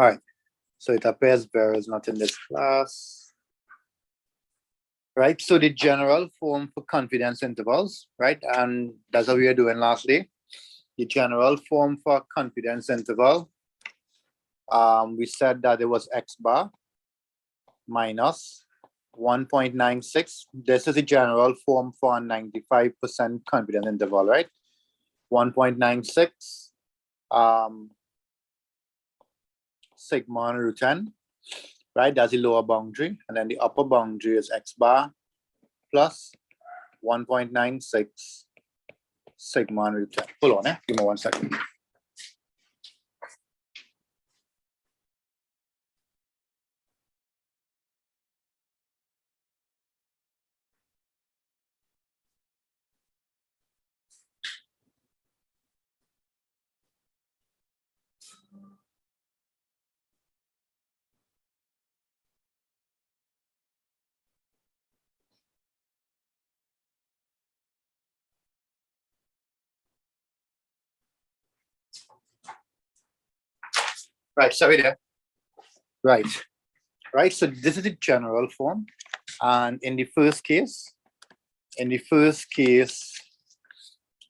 All right, so it appears Vera is not in this class. Right, so the general form for confidence intervals, right? And that's what we were doing last day. The general form for confidence interval, we said that it was X bar minus 1.96. This is the general form for a 95% confidence interval, right? 1.96 sigma root n, right? That's the lower boundary. And then the upper boundary is X bar plus 1.96 sigma root n. Hold on, give me 1 second. Right, sorry there. Right, so this is the general form. And in the first case,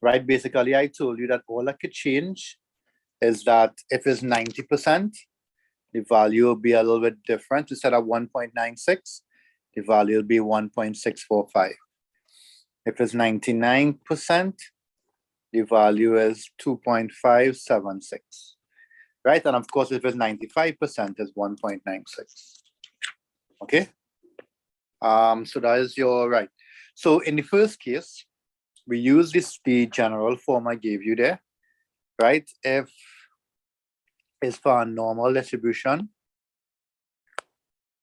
right, basically I told you that all I could change is that if it's 90%, the value will be a little bit different. Instead of 1.96, the value will be 1.645. If it's 99%, the value is 2.576. Right, and of course, if it's 95%, it's 1.96. Okay. So that is your right. So in the first case, we use the general form I gave you there, right? If it's for a normal distribution,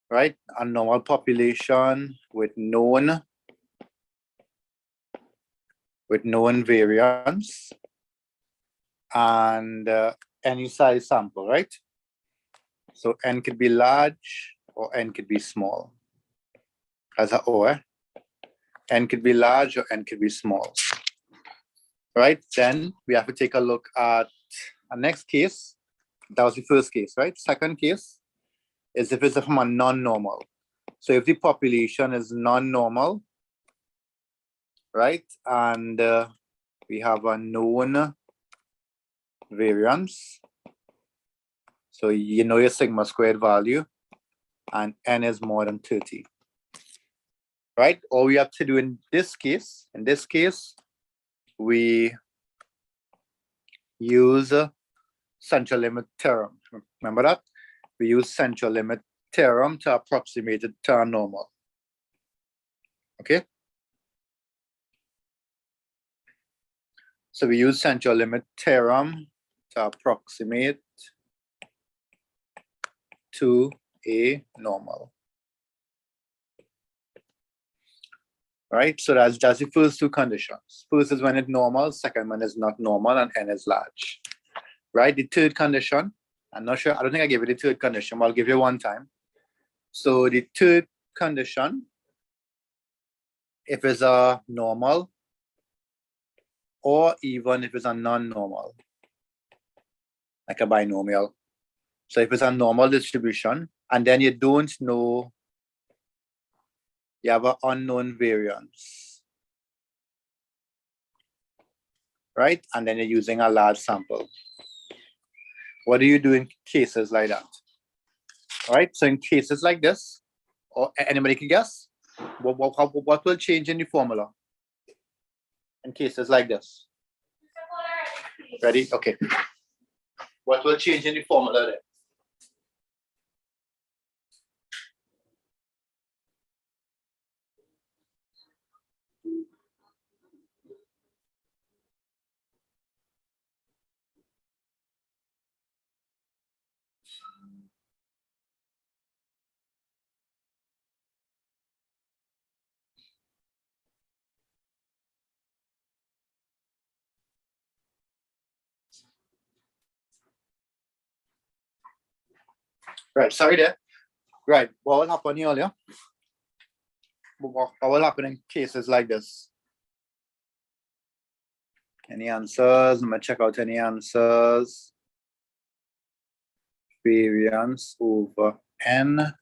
right? A normal population with known variance and any size sample, right? So n could be large or n could be small. As a or, n could be large or n could be small. Right? Then we have to take a look at our next case. That was the first case, right? Second case is if it's from a non-normal. So if the population is non-normal, right? And we have a known variance. So you know your sigma squared value, and n is more than 30. Right? All we have to do in this case, we use central limit theorem. Remember that? We use central limit theorem to approximate it to our normal. Okay? So we use central limit theorem to approximate to a normal. Right? So that's the first two conditions. First is when it's normal, second one is not normal, and n is large. Right? The third condition, I'm not sure, I don't think I gave you the third condition, but I'll give you one time. So the third condition, if it's a normal, or even if it's a non-normal, like a binomial. So if it's a normal distribution, and then you don't know, you have an unknown variance, right? And then you're using a large sample. What do you do in cases like that? All right, so in cases like this, or anybody can guess, what will change in the formula in cases like this? Ready? Okay. What will change in the formula there? Right, sorry there. Right, what will happen here earlier? What will happen in cases like this? Any answers? Let me check out any answers variance over n.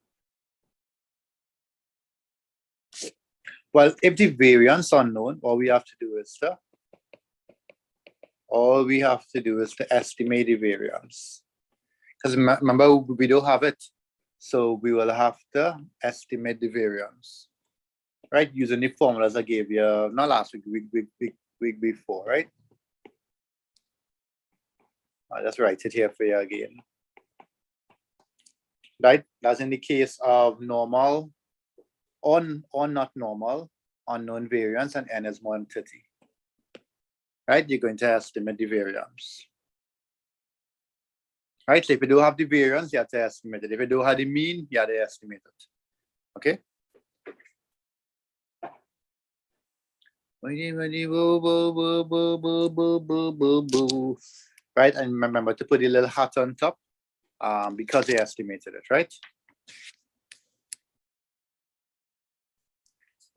Well, if the variance unknown, all we have to do is to estimate the variance. Because remember, we don't have it. So we will have to estimate the variance, right? Using the formulas I gave you, not last week before, right? I'll just write it here for you again. Right? That's in the case of normal or not normal, unknown variance, and n is more than 30. Right? You're going to estimate the variance. Right? So if you do have the variance, you have to estimate it. If you do have the mean, you have to estimate it. Okay? Right? And remember to put a little hat on top because they estimated it, right?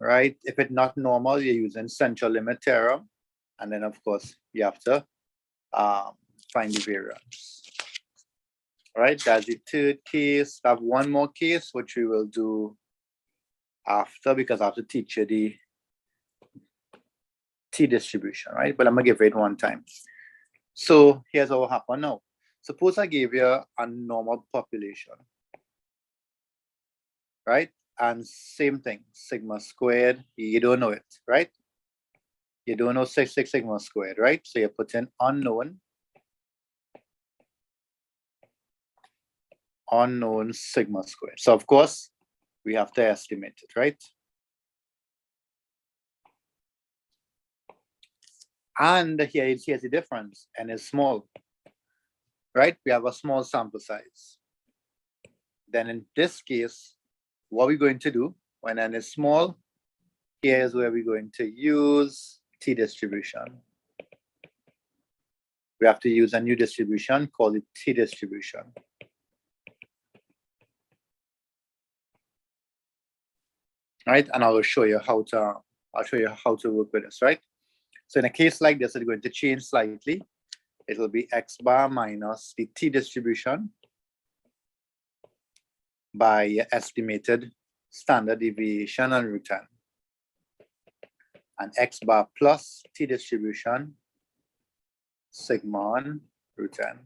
Right? If it's not normal, you're using central limit theorem. And then, of course, you have to find the variance. All right, that's the third case. I have one more case, which we will do after because I have to teach you the t-distribution, right? But I'm going to give it one time. So here's what will happen now. Suppose I gave you a normal population, right? And same thing, sigma squared, you don't know it, right? You don't know six sigma squared, right? So you put in unknown sigma squared. So of course, we have to estimate it, right? And here's the difference, n is small, right? We have a small sample size. Then in this case, what we're going to do when n is small, here's where we're going to use t-distribution. We have to use a new distribution called the t-distribution. Right, and I will show you how to work with this, right? So in a case like this, it's going to change slightly. It will be x bar minus the t-distribution by estimated standard deviation and root n. And x bar plus t-distribution sigma and root n.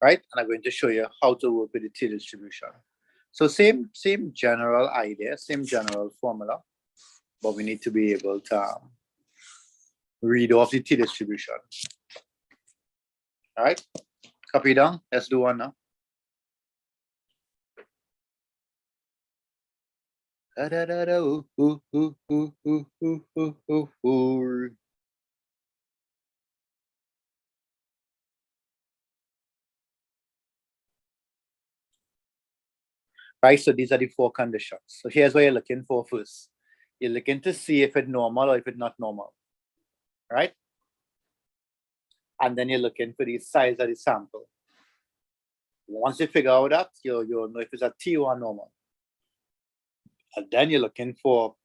Right? And I'm going to show you how to work with the t-distribution. So same general idea, same general formula, but we need to be able to read off the t-distribution. All right, copy down. Let's do one now. Right, so these are the four conditions. So here's what you're looking for first. You're looking to see if it's normal or if it's not normal, right? And then you're looking for the size of the sample. Once you figure out that, you'll know if it's a T or normal. And then you're looking for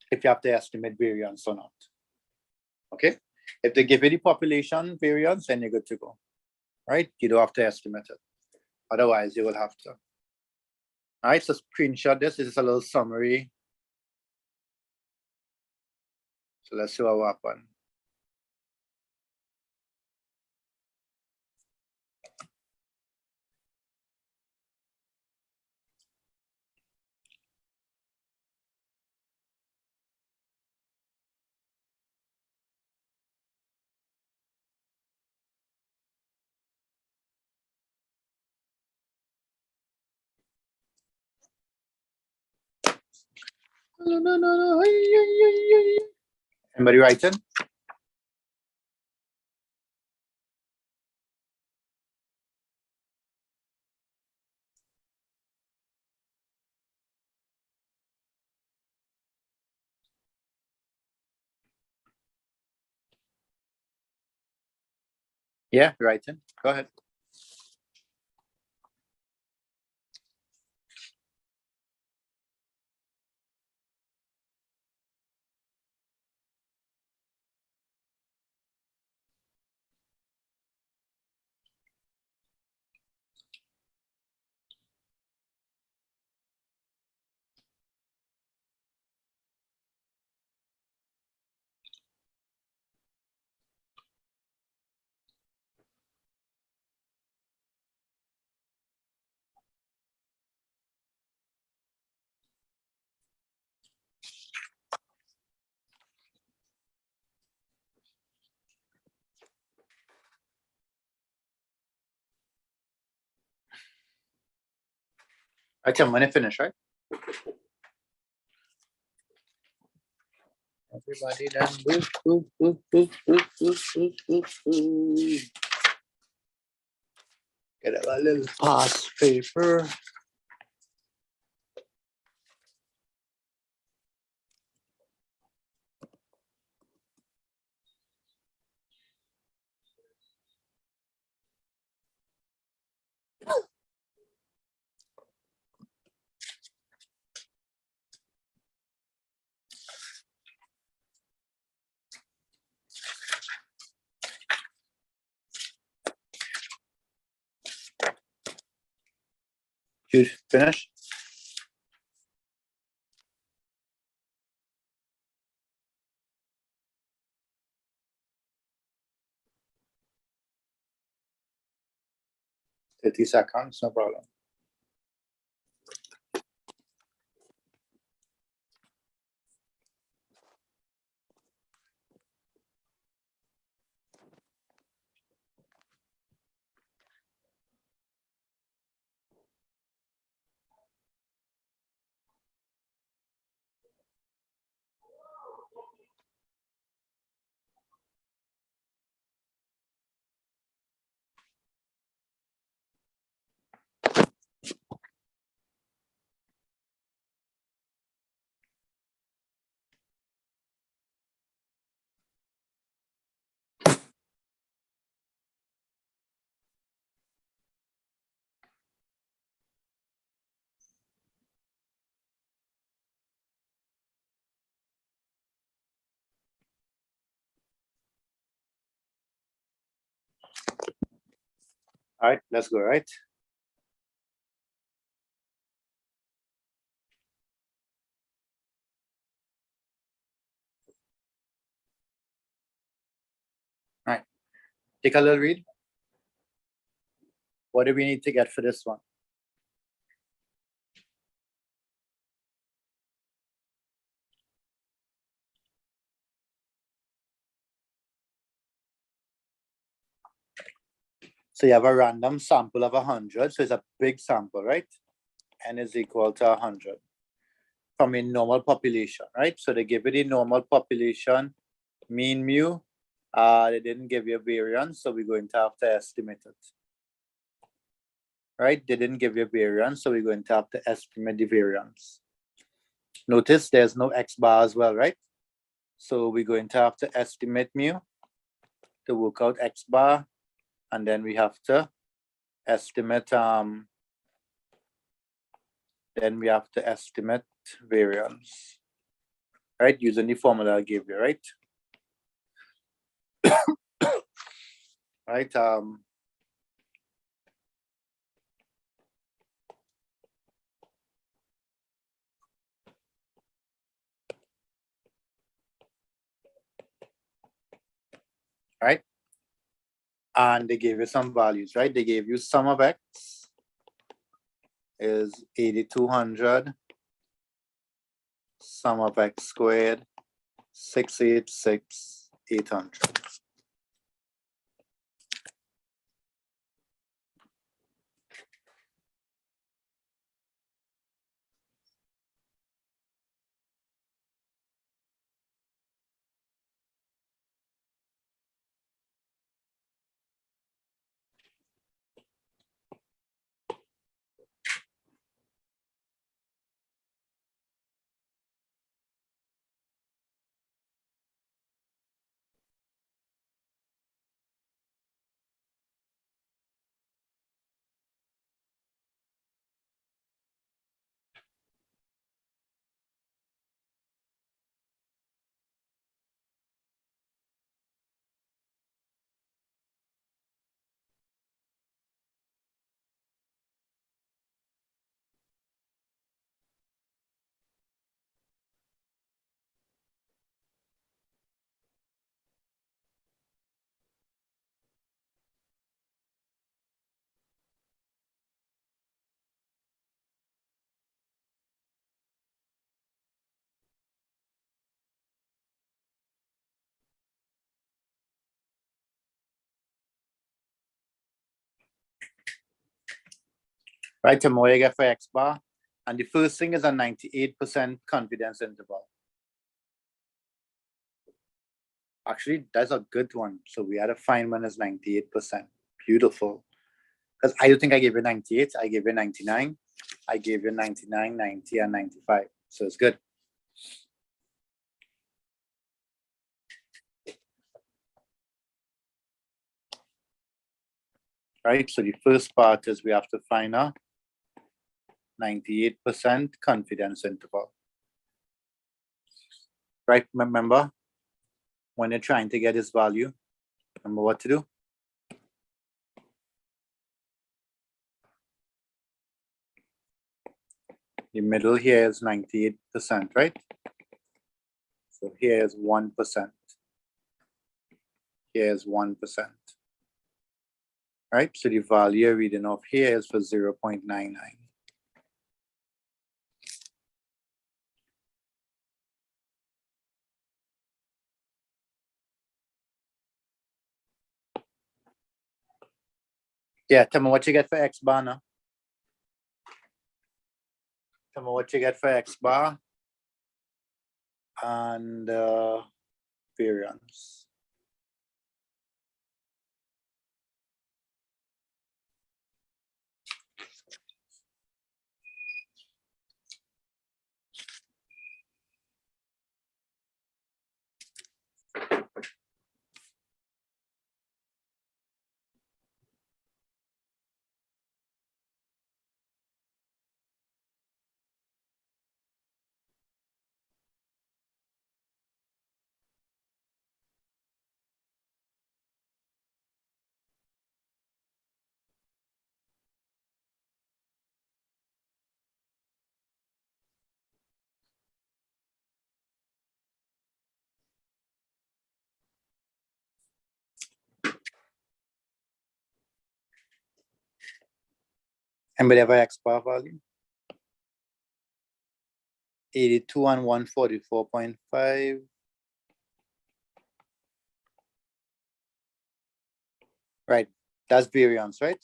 if you have to estimate variance or not. Okay? If they give you the population variance, then you're good to go. Right? You don't have to estimate it. Otherwise, you will have to. All right, so screenshot this. This is a little summary. So let's see what will happen. No. Anybody writing? Yeah, writing. Go ahead. Right, I'm gonna finish, right? Everybody done. Boop, boop, boop, boop, boop, boop, boop, boop, boop. Get a little past paper. You finish? Thirty seconds, no problem. All right, let's go, right? All right, take a little read. What do we need to get for this one? So you have a random sample of 100, so it's a big sample, right? N is equal to 100 from a normal population, right? So they give you the normal population mean mu. They didn't give you a variance, so we're going to have to estimate it. Right? They didn't give you a variance, so we're going to have to estimate the variance. Notice there's no X bar as well, right? So we're going to have to estimate mu to work out X bar, and then we have to estimate variance, right? Using the formula I gave you, right? Right. Right. And they gave you some values, right? They gave you sum of X is 8,200. Sum of X squared, 686,800. Right, and what you get for X bar? And the first thing is a 98% confidence interval. Actually, that's a good one. So we had to find one as 98%. Beautiful. Because I don't think I gave you 98. I gave you 99. I gave you 99, 90, and 95. So it's good. Right, so the first part is we have to find a 98% confidence interval. Right, remember, when you're trying to get this value, remember what to do? The middle here is 98%, right? So here is 1%. Here is 1%. Right, so the value reading off here is for 0.99. Yeah, tell me what you get for X bar now. Tell me what you get for X bar and variance. Anybody have X bar value? 82 and 144.5. Right, that's variance, right?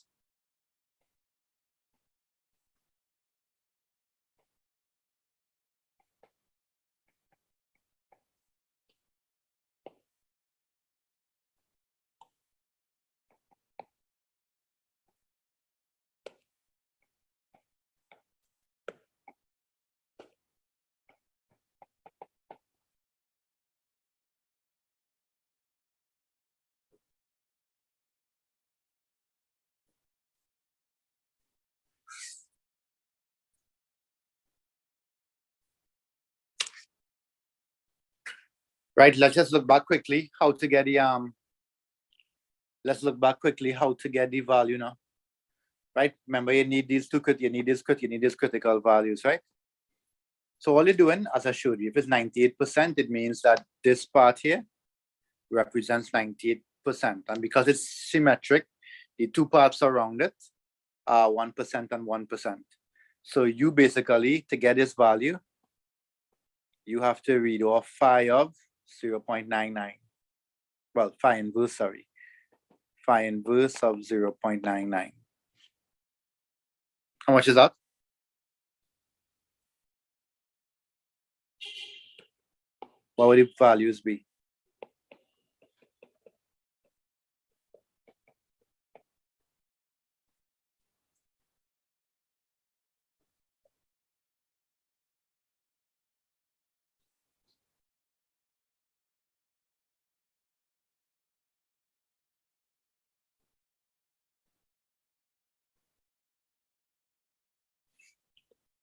Right, let's just look back quickly how to get the let's look back quickly how to get the value now. Right, remember you need these two, you need this critical values, right? So all you're doing, as I showed you, if it's 98%, it means that this part here represents 98%. And because it's symmetric, the two parts around it are 1% and 1%. So you basically, to get this value, you have to read off phi of 0.99. Well, phi inverse, sorry. Phi inverse of 0.99. How much is that? What would the values be?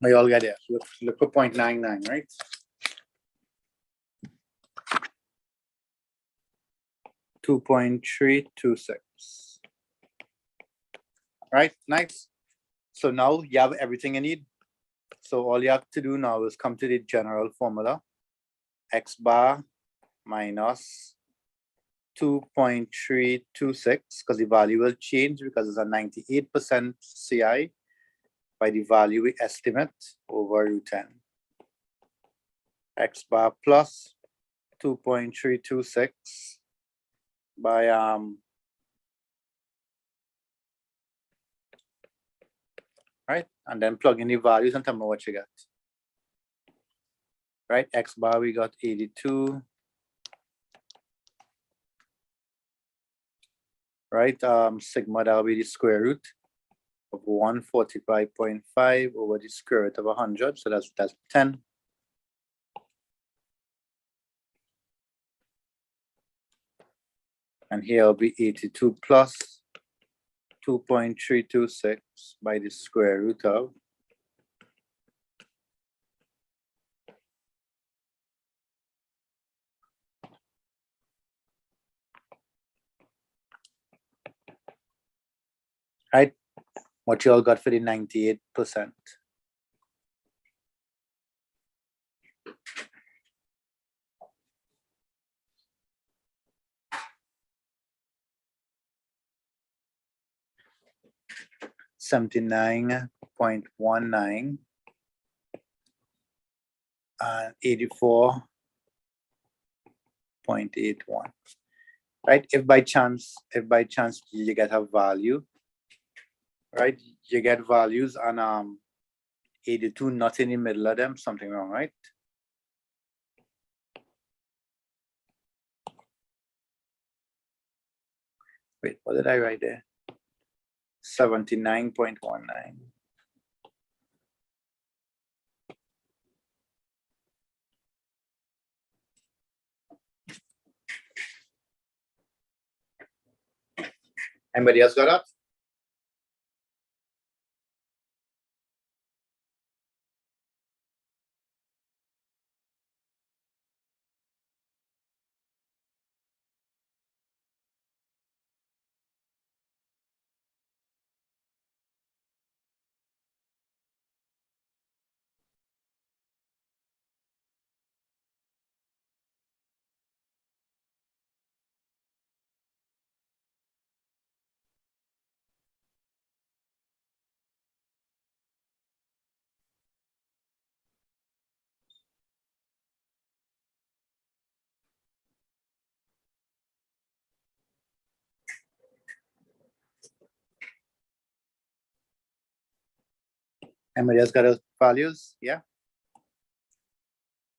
We all get it. Look for 0.99, right? $2.326. Right, nice. So now you have everything you need. So all you have to do now is come to the general formula. X bar minus 2.326, because the value will change because it's a 98% CI by the value we estimate over root 10. X bar plus 2.326 by right? And then plug in the values and tell me what you get. Right, X bar, we got 82. Right, sigma, that'll be the square root of 145.5 over the square root of 100. So that's 10. And here will be 82 plus 2.326 by the square root of 98%. Right, what you all got for the 98%. $79.19 and 84.81. Right, if by chance you get a value, right, you get values and 82 not in the middle of them, something wrong, right? Wait, what did I write there? 79.19. Anybody else got that? Anybody else got those values? Yeah.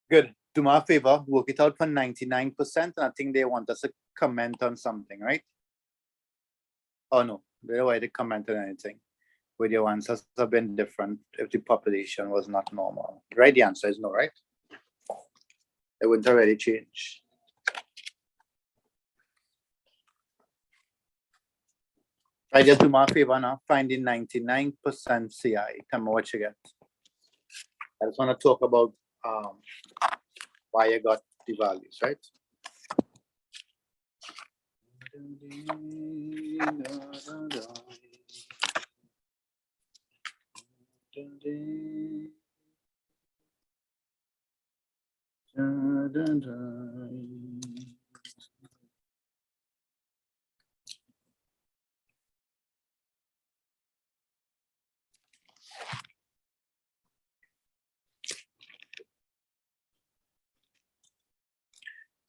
Good. Do me a favor, work it out for 99%, and I think they want us to comment on something, right? Oh no, they don't want to comment on anything. With your answers have been different if the population was not normal. Right? The answer is no, right? It wouldn't already change. Right, just do me a favor now. Find the 99% CI. Tell me what you get. I just want to talk about why you got the values, right?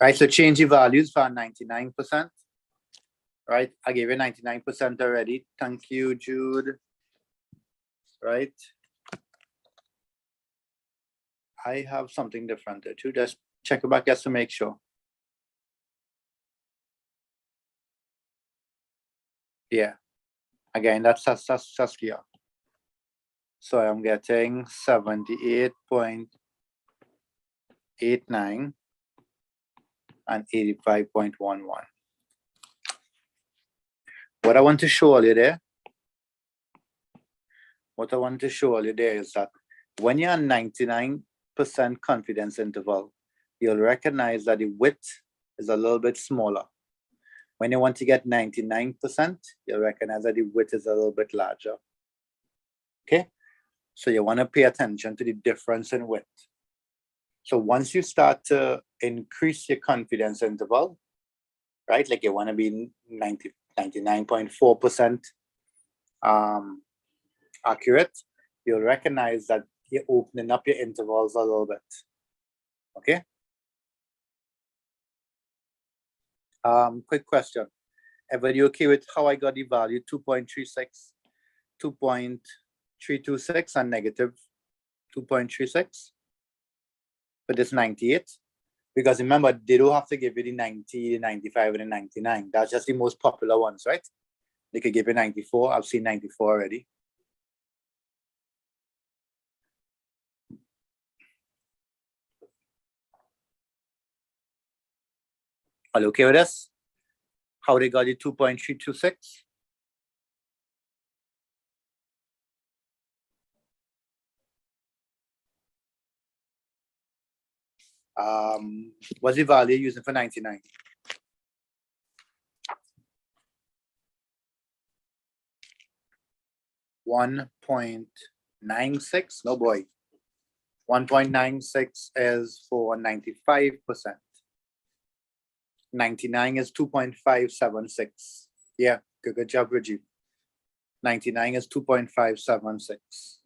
Right, so change the values for 99%. Right, I gave you 99% already. Thank you, Jude. Right. I have something different there too. Just check it back just to make sure. Yeah. Again, that's Saskia. So I'm getting 78.89 and 85.11. What I want to show you there, is that when you're 99% confidence interval, you'll recognize that the width is a little bit smaller. When you want to get 99%, you'll recognize that the width is a little bit larger. Okay, so you want to pay attention to the difference in width. So once you start to increase your confidence interval, right, like you want to be 99.4% accurate, you'll recognize that you're opening up your intervals a little bit. Okay. Quick question. Everybody okay with how I got the value 2.36, 326 and negative 2.36 for this 98. Because remember, they don't have to give you the 90, the 95, and the 99. That's just the most popular ones, right? They could give you 94. I've seen 94 already. Are you okay with this? How they got the 2.326? What's the value using for 99? 1.96? No boy. 1.96 is for 95%. 99 is 2.576. Yeah, good job, Rajiv. 99 is 2.576.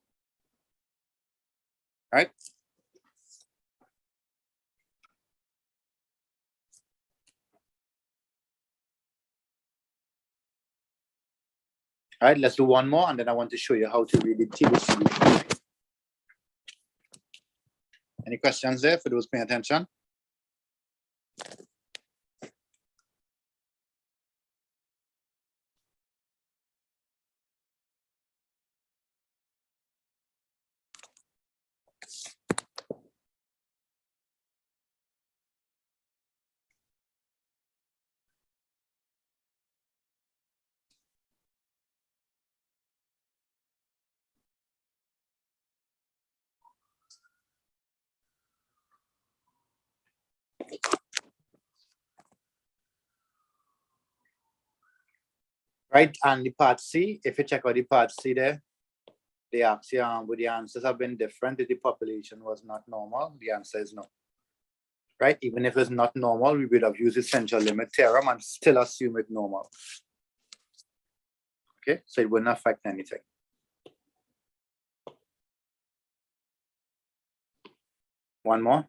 Right? All right, let's do one more, and then I want to show you how to read the T distribution. Any questions there for those paying attention? Right, and the part C, if you check out the part C there, they ask you would the answers have been different if the population was not normal? The answer is no. Right, even if it's not normal, we would have used the central limit theorem and still assume it normal. Okay, so it wouldn't affect anything. One more.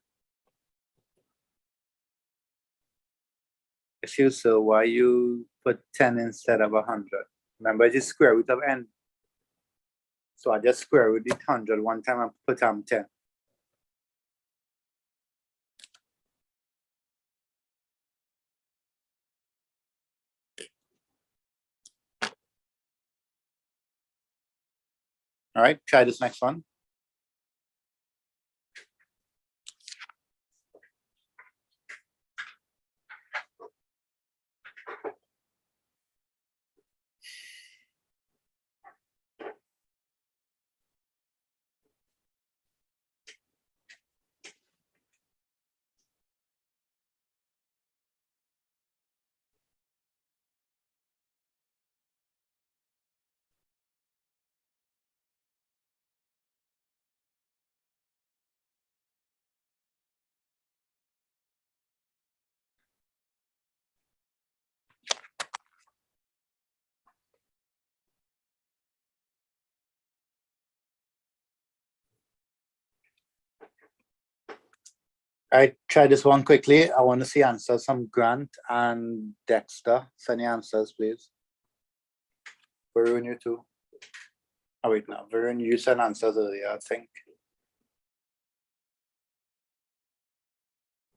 Excuse, so why you put 10 instead of 100? Remember, it's the square root of n. So I just square root the 100 one time and put 10. All right, try this next one. All right, try this one quickly. I want to see answers from Grant and Dexter. Send your answers, please. Varun, you too. Oh, wait, no. Varun, you sent answers earlier, I think.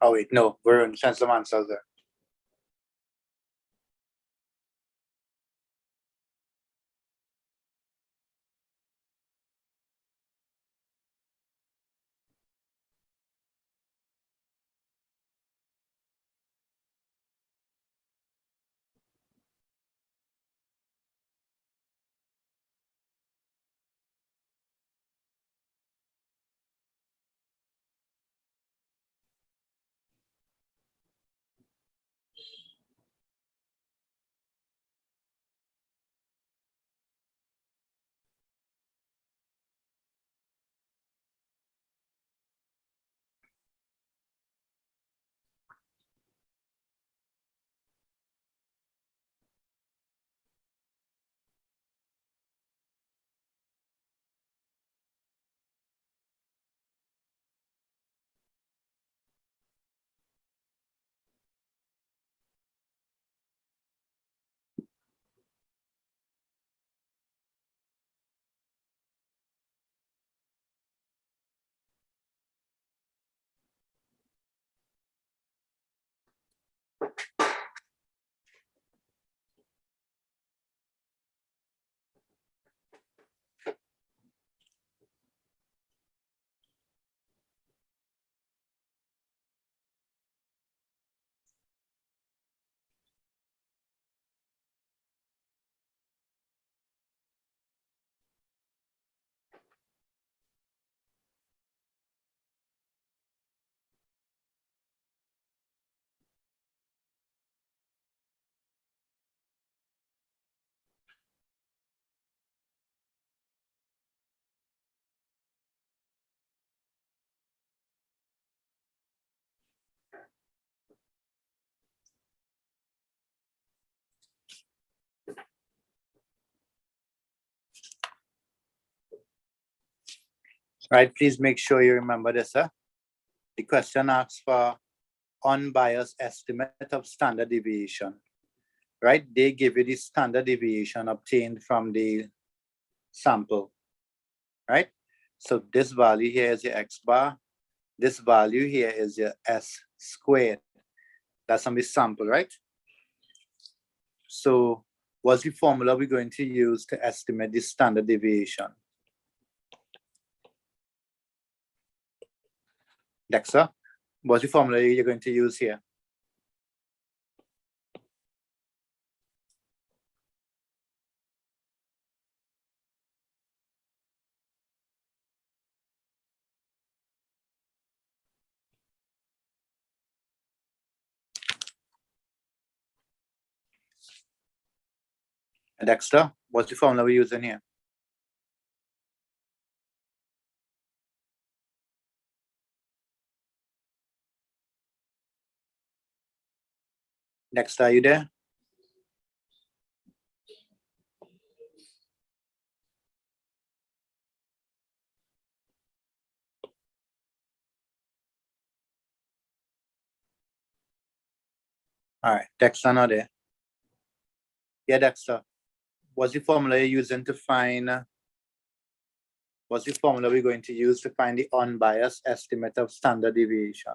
Oh, wait, no. Varun, send some answers there. Right, please make sure you remember this. The question asks for unbiased estimate of standard deviation. Right, they give you the standard deviation obtained from the sample. Right, so this value here is your x bar. This value here is your s squared. That's from the sample, right? So what's the formula we're going to use to estimate the standard deviation? Dexter, what's the formula you're going to use here? Dexter, what's the formula we're using here? Dexter, are you there? All right, Dexter not there. Yeah, Dexter. What's the formula you're using to find, what's the formula we're going to use to find the unbiased estimate of standard deviation?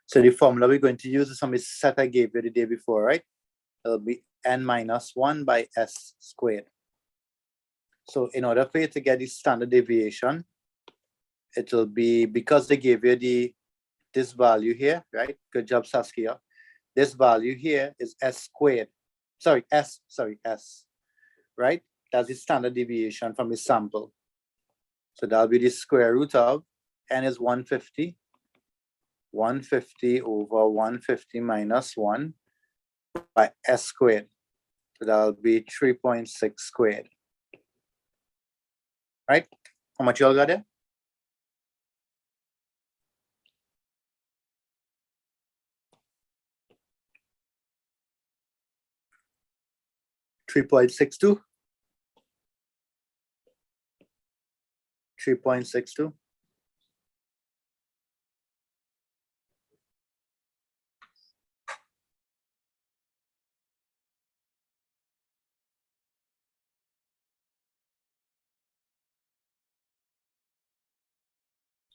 So the formula we're going to use is from the set I gave you the day before, right? It'll be n minus 1 by s squared. So in order for you to get the standard deviation, it'll be, because they gave you this value here, right? Good job, Saskia. This value here is s squared. S, right? That's the standard deviation from the sample. So that'll be the square root of n is 150. 150 over 150 minus 1 by s squared. So that'll be 3.6 squared. Right? How much you all got there? 3.62. 3.62.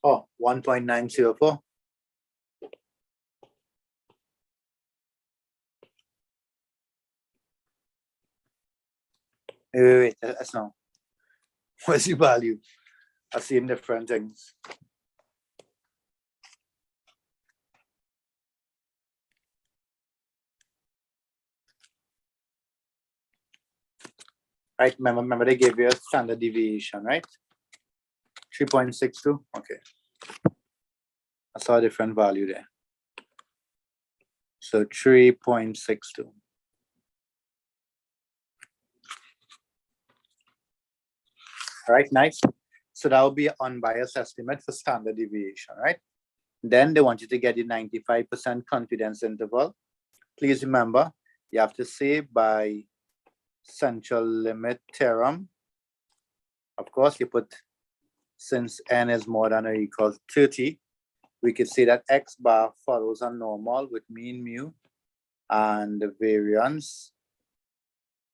Oh, 1.904. Wait, that's not. What's the value? I've seen different things. Right, remember they gave you a standard deviation, right? 3.62. Okay. I saw a different value there. So 3.62. All right, nice. So that will be an unbiased estimate for standard deviation, right? Then they want you to get the 95% confidence interval. Please remember, you have to say by central limit theorem. Of course, you put, since n is more than or equal to 30, we could say that x bar follows a normal with mean mu and the variance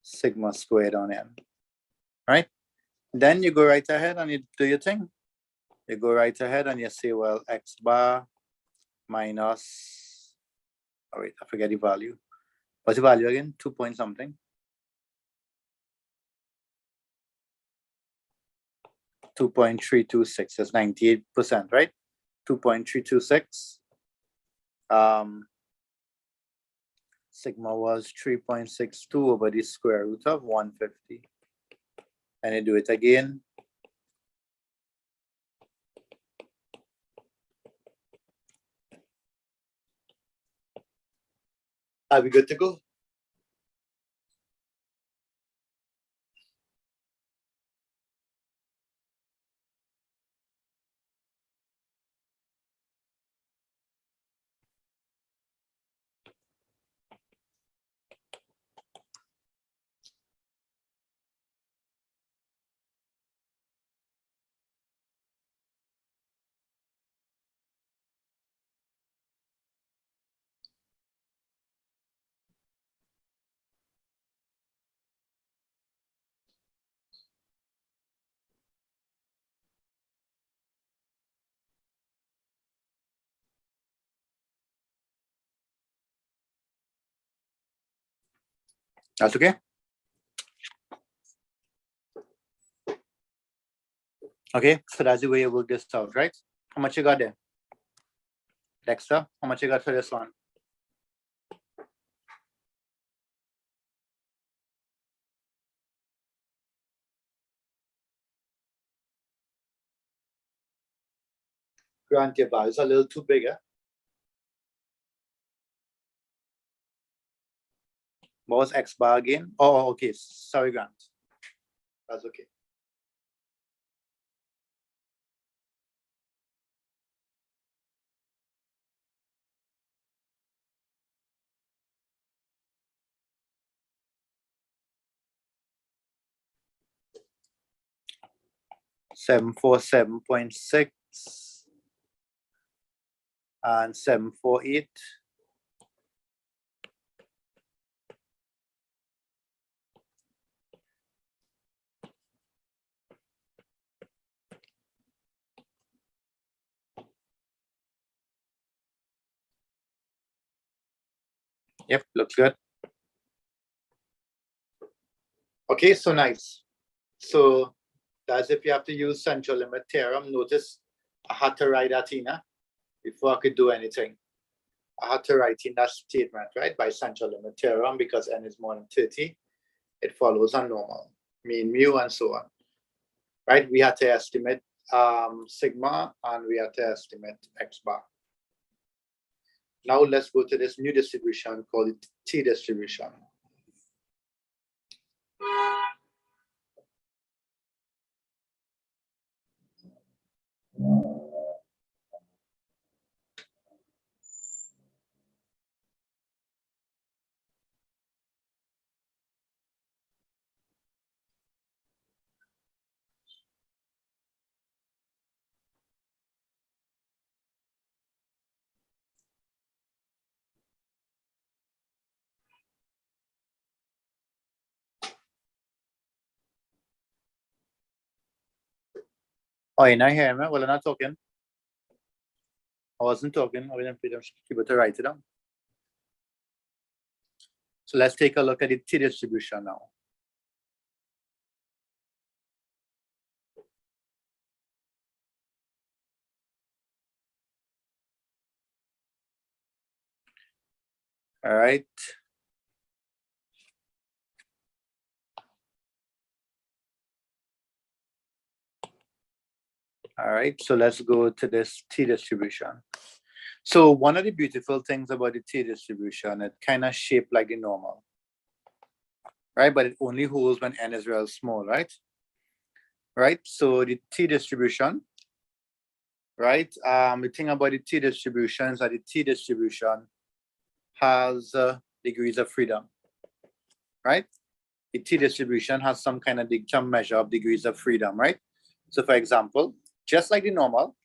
sigma squared on n, right? Then you go right ahead and you do your thing. You go right ahead and you say, well, x bar minus, oh wait, I forget the value. What's the value again? 2 point something. 2.326 is 98%, right? 2.326. Sigma was 3.62 over the square root of 150. And you do it again. Are we good to go? That's okay. Okay, so that's the way you work this out, right? How much you got there? Dexter, how much you got for this one? Grant, your bar is a little too big, eh? What was X bar again? Oh, okay. Sorry, Grant. That's okay. $747.6 and 748. Yep, looks good. Okay, so nice. So that's if you have to use central limit theorem. Notice I had to write that in before I could do anything. I had to write in that statement, right, by central limit theorem, because n is more than 30. It follows a normal, mean mu, and so on. Right? We had to estimate sigma, and we had to estimate x bar. Now let's go to this new distribution called the t distribution. Oh, you're not hearing me? Well, I'm not talking. I wasn't talking. I didn't keep it to write it down. So let's take a look at the t distribution now. All right. All right, so let's go to this t distribution. So one of the beautiful things about the t distribution, it kind of shaped like the normal, right? But it only holds when n is real small, right? Right, so the t distribution, right? The thing about the t distribution is that the t distribution has degrees of freedom, right? The t distribution has some kind of some measure of degrees of freedom, right? So for example, just like the normal,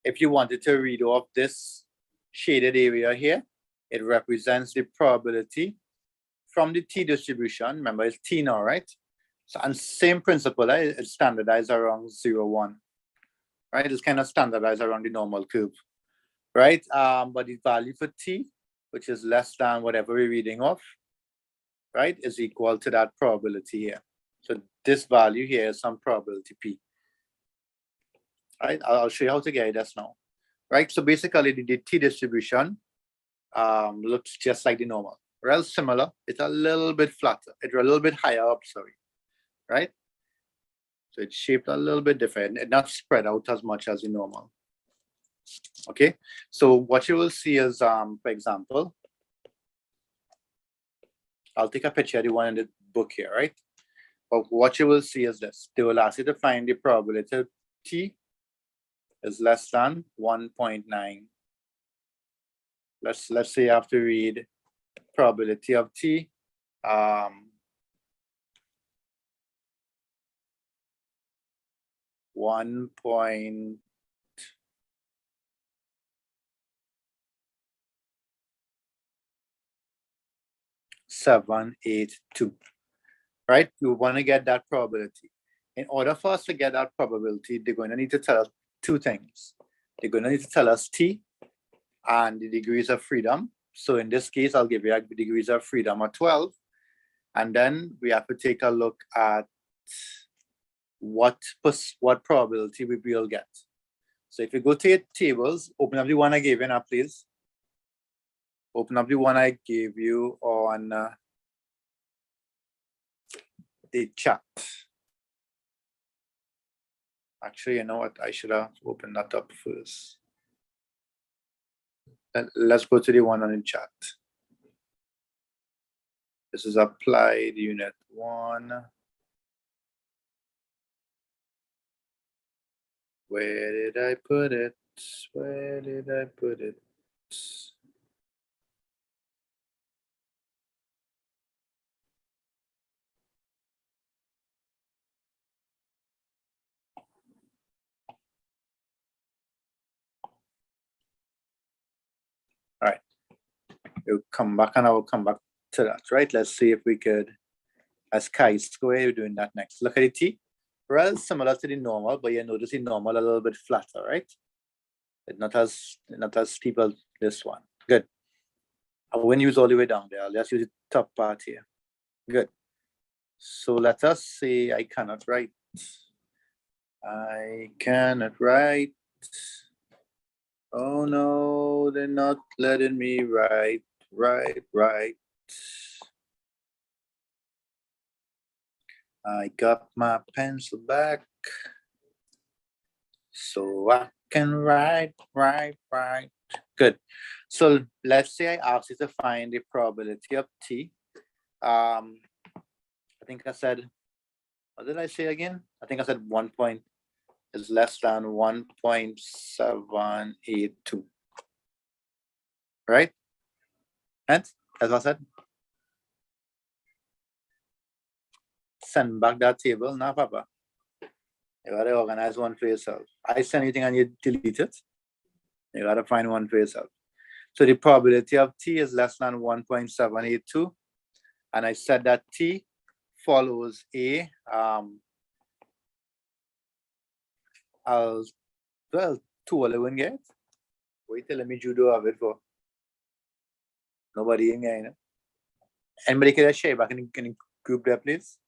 if you wanted to read off this shaded area here, it represents the probability from the t distribution. Remember, it's t now, right? So, and same principle, right? It's standardized around 0, 1, right? It's kind of standardized around the normal curve, right? But the value for t, which is less than whatever we're reading off, right, is equal to that probability here. So this value here is some probability p. Right, I'll show you how to get this now. Right, so basically the t distribution looks just like the normal. Real similar. It's a little bit flatter. It's a little bit higher up, sorry. Right? So it's shaped a little bit different and not spread out as much as the normal. Okay, so what you will see is, for example, I'll take a picture of the one in the book here, right? But what you will see is this. They will ask you to find the probability of t is less than 1.9. Let's say you have to read probability of t 1.782, right? We want to get that probability. In order for us to get that probability, they're going to need to tell us two things. They're going to need to tell us t and the degrees of freedom, So in this case, I'll give you a degrees of freedom of 12. And then we have to take a look at what probability we will get. So if you go to your tables, open up the one I gave you now, please. Open up the one I gave you on the chat. Actually, you know what? I should have opened that up first. Let's go to the one on the chat. This is applied unit 1. Where did I put it? Where did I put it? All right. We'll come back and I will come back to that, right? Let's see if we could, as chi-square, we're doing that next. Look at the t. Well, similar to the normal, but you notice the normal a little bit flatter, right? It's not as steep as this one. Good. I won't use all the way down there. I'll just use the top part here. Good. So let us say I cannot write. I cannot write. Oh no, they're not letting me write. I got my pencil back so I can write. Good. So let's say I ask you to find the probability of t. I think I said, what did I say again? I think I said 1 point is less than 1.782. Right? And that's what I said. Send back that table. Now, Papa. You gotta organize one for yourself. I send anything and you delete it. You gotta find one for yourself. So the probability of t is less than 1.782. And I said that t follows a well, 2 all I wouldn't get. Wait till let me judo of it for nobody in here, you know. Anybody can share back in the group there, please.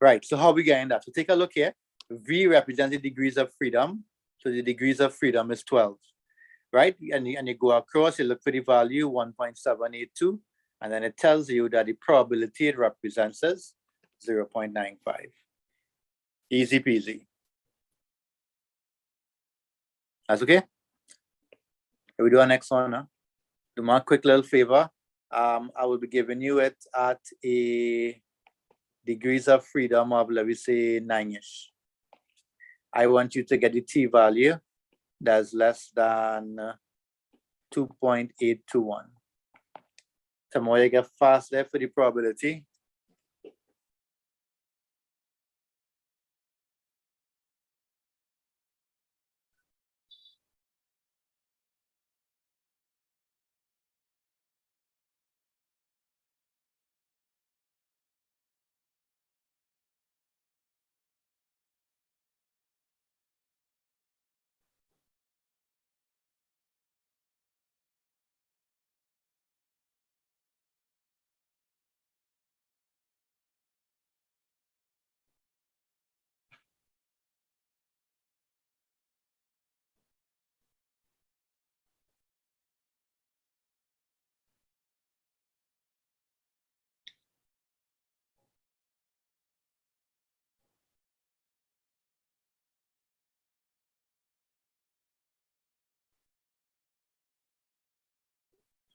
Right, so how we getting that? So take a look here. V represents the degrees of freedom. So the degrees of freedom is 12, right? And you go across, you look for the value 1.782, and then it tells you that the probability it represents is 0.95. Easy peasy. That's okay? Can we do our next one now? Do my quick little favor. I will be giving you it at a degrees of freedom of, let me say, 9-ish. I want you to get the t value that's less than 2.821. The more you get fast there for the probability.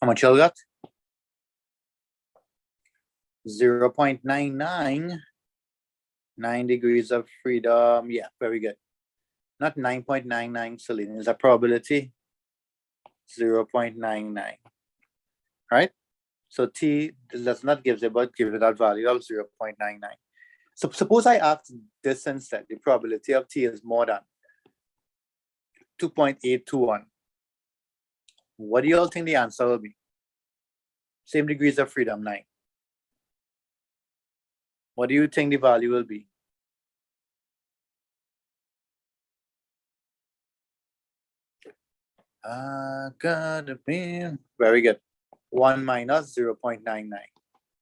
How much you got? 0.999 degrees of freedom. Yeah, very good. Not 9.99, Celine. It's a probability 0.99. Right? So t does not give it, but give it that value of 0.99. So suppose I ask this instead. The probability of t is more than 2.821. What do you all think the answer will be? Same degrees of freedom, 9. What do you think the value will be? Gonna be very good. 1 minus 0.99,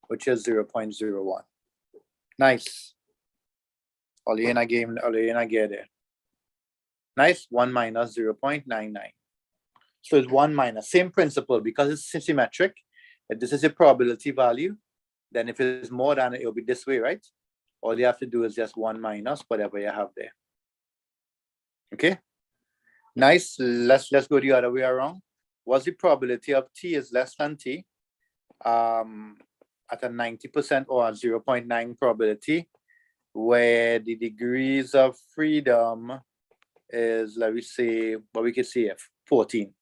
which is 0.01. Nice. Olena game, Olena get it. Nice. 1 minus 0.99. So it's 1 minus. Same principle because it's symmetric. If this is a probability value, then if it's more than it will be this way, right? All you have to do is just 1 minus whatever you have there. Okay. Nice. Let's go the other way around. What's the probability of t is less than t? At a 90% or a 0.9 probability, where the degrees of freedom is, let me say, what we can see here, 14.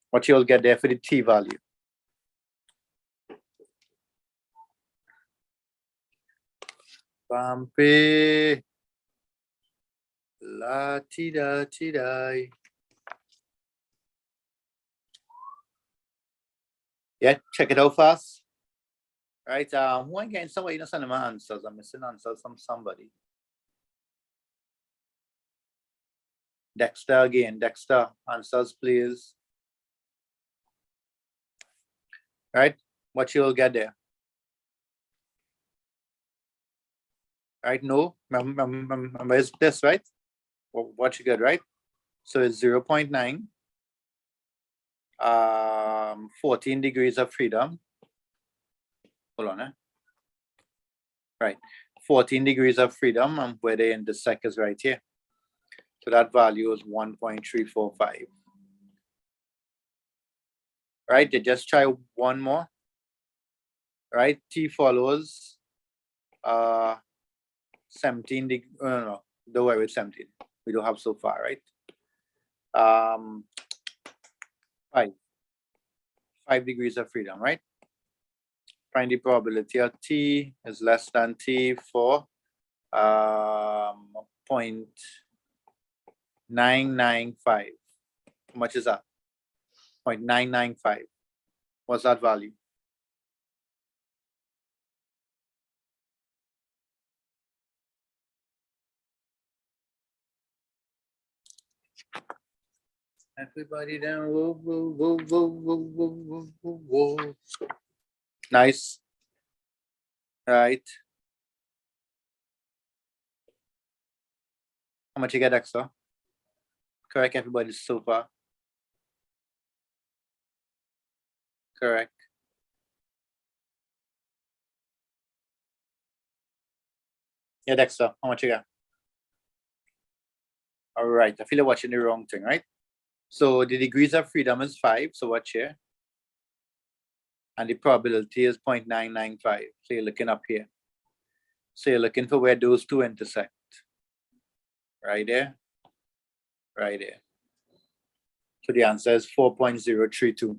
What you'll get there for the t value. Bampe. La ti da ti die. Yeah, check it out fast. Right, who I'm getting somebody not sending my answers. I'm missing answers from somebody. Dexter again. Dexter, answers please. Right, what you'll get there. Right, no, remember is this, right? What you get, right? So it's 0.9. 14 degrees of freedom. Hold on, right, 14 degrees of freedom, and where they intersect is right here. So that value is 1.345. Right, they just try one more. Right, t follows 17 degrees. No, don't worry with 17. We don't have so far, right? 5 degrees of freedom, right? Find the probability of t is less than t for 0.995. How much is that? 0.995. What's that value? Everybody down. Whoa, whoa, whoa, whoa, whoa, whoa, whoa, whoa. Nice. Right. How much you get extra? Correct, everybody so far. Correct. Yeah, Dexter, how much you got? All right, I feel like watching the wrong thing, right? So the degrees of freedom is 5, so watch here. And the probability is 0.995. So you're looking up here. So you're looking for where those two intersect. Right there. Right there. So the answer is 4.032.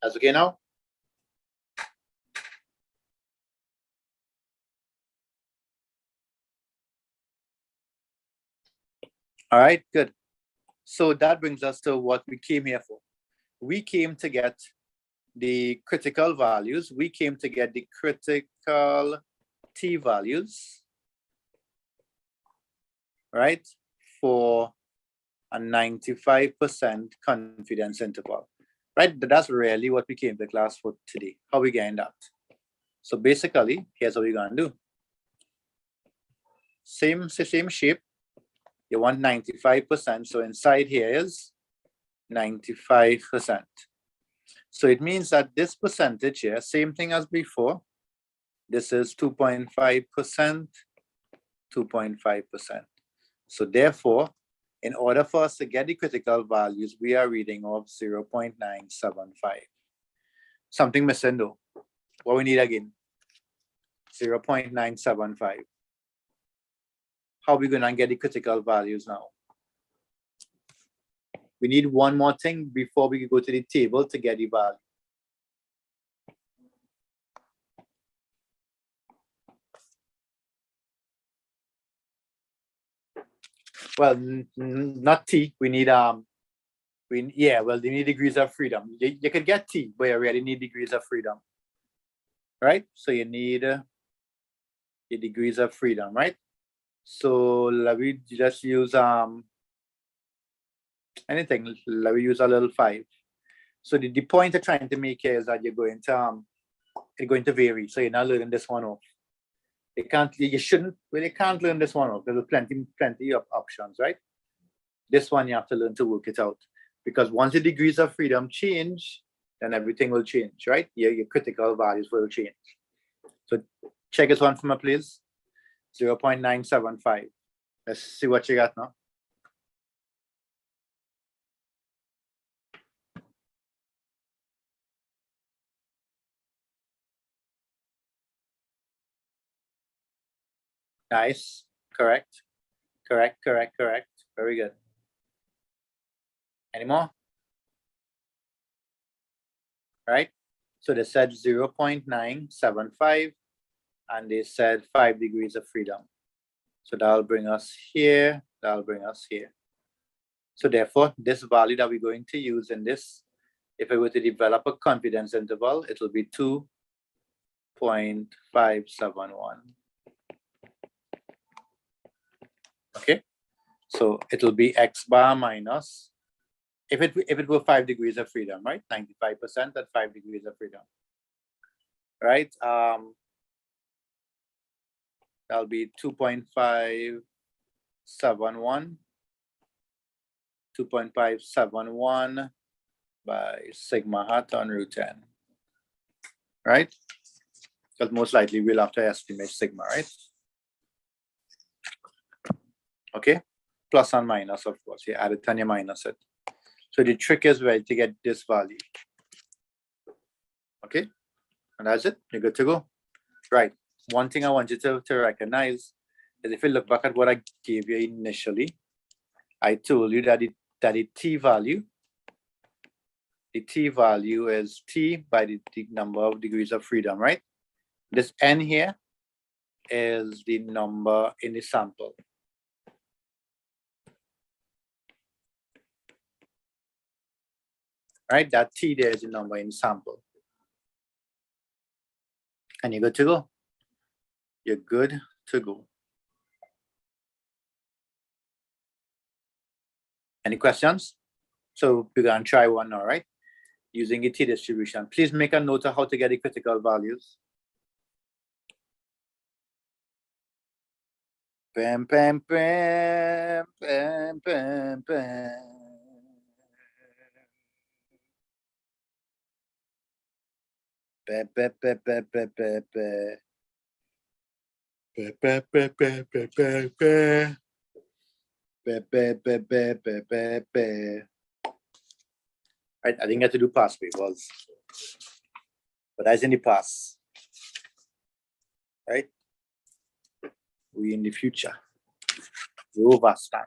That's okay now? All right, good. So that brings us to what we came here for. We came to get the critical values. We came to get the critical t values, right, for a 95% confidence interval, right? That's really what we came to class for today. How we getting that? So basically, here's what we're gonna do. Same shape. You want 95%. So inside here is 95%. So it means that this percentage here, same thing as before. This is 2.5%, 2.5%. So therefore, in order for us to get the critical values, we are reading of 0.975. Something missing though. What we need again? 0.975. How are we gonna get the critical values now? We need one more thing before we go to the table to get the value. Well, not T. We need they need degrees of freedom. You could get T, but you already need degrees of freedom, right? So you need your degrees of freedom, right? So let me just use anything. Let me use a little 5. So the point I'm trying to make here is that you're going to vary. So you're not learning this one off. You can't learn this one off. There's plenty of options, right? This one you have to learn to work it out. Because once the degrees of freedom change, then everything will change, right? Your critical values will change. So check this one for me, please. 0.975. Let's see what you got now. Nice. Correct. Very good. Any more? Right? So they said 0.975 and they said 5 degrees of freedom. So that'll bring us here. That'll bring us here. So therefore, this value that we're going to use in this, if I were to develop a confidence interval, it will be 2.571. Okay, so it will be X bar minus, if it were 5 degrees of freedom, right? 95% at 5 degrees of freedom, right? That'll be 2.571. 2.571 by sigma hat on root 10, right? Because most likely we'll have to estimate sigma, right? Okay, plus and minus, of course. You add it and you minus it. So the trick is where to get this value. Okay, and that's it. You're good to go. Right. One thing I want you to recognize is if you look back at what I gave you initially, I told you that the t value is t by the number of degrees of freedom, right? This n here is the number in the sample. Right, that t there is the number in the sample. And you're good to go. You're good to go. Any questions? So we're gonna try one now, right? Using the t distribution. Please make a note of how to get the critical values. Pam, pam, pam, pam, pam, pam. Pe, pe, pe, pe, pe, pe, pe. Pe, pe, pe, pe, pe, pe, pe. Pe, pe, pe, pe, pe, pe, pe. Right, I didn't get to do past papers, but that's in the past. Right? We in the future. We overstand.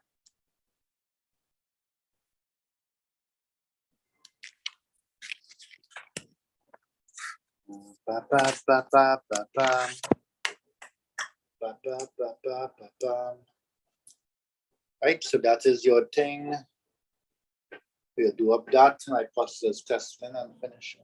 Ba, ba, ba, ba, ba, ba. Ba, ba, ba, ba, ba, ba. Right, so that is your thing. We'll do up that hypothesis testing and finish.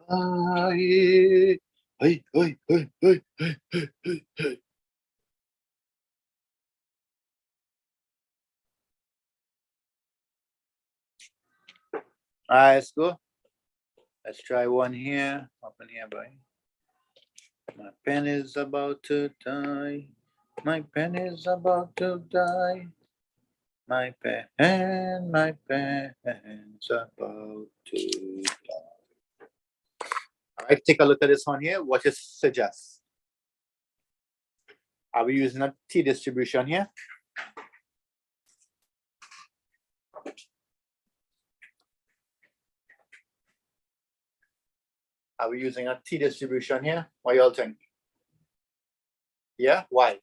Hey, hey, hey, hey, hey, hey, hey, hey. All right, let's go. Let's try one here. Open here, boy. My pen is about to die. My pen is about to die. My pen's about to die. All right, take a look at this one here. What it suggests. Are we using a t distribution here? Are we using a T distribution here? What y'all think? Yeah, why?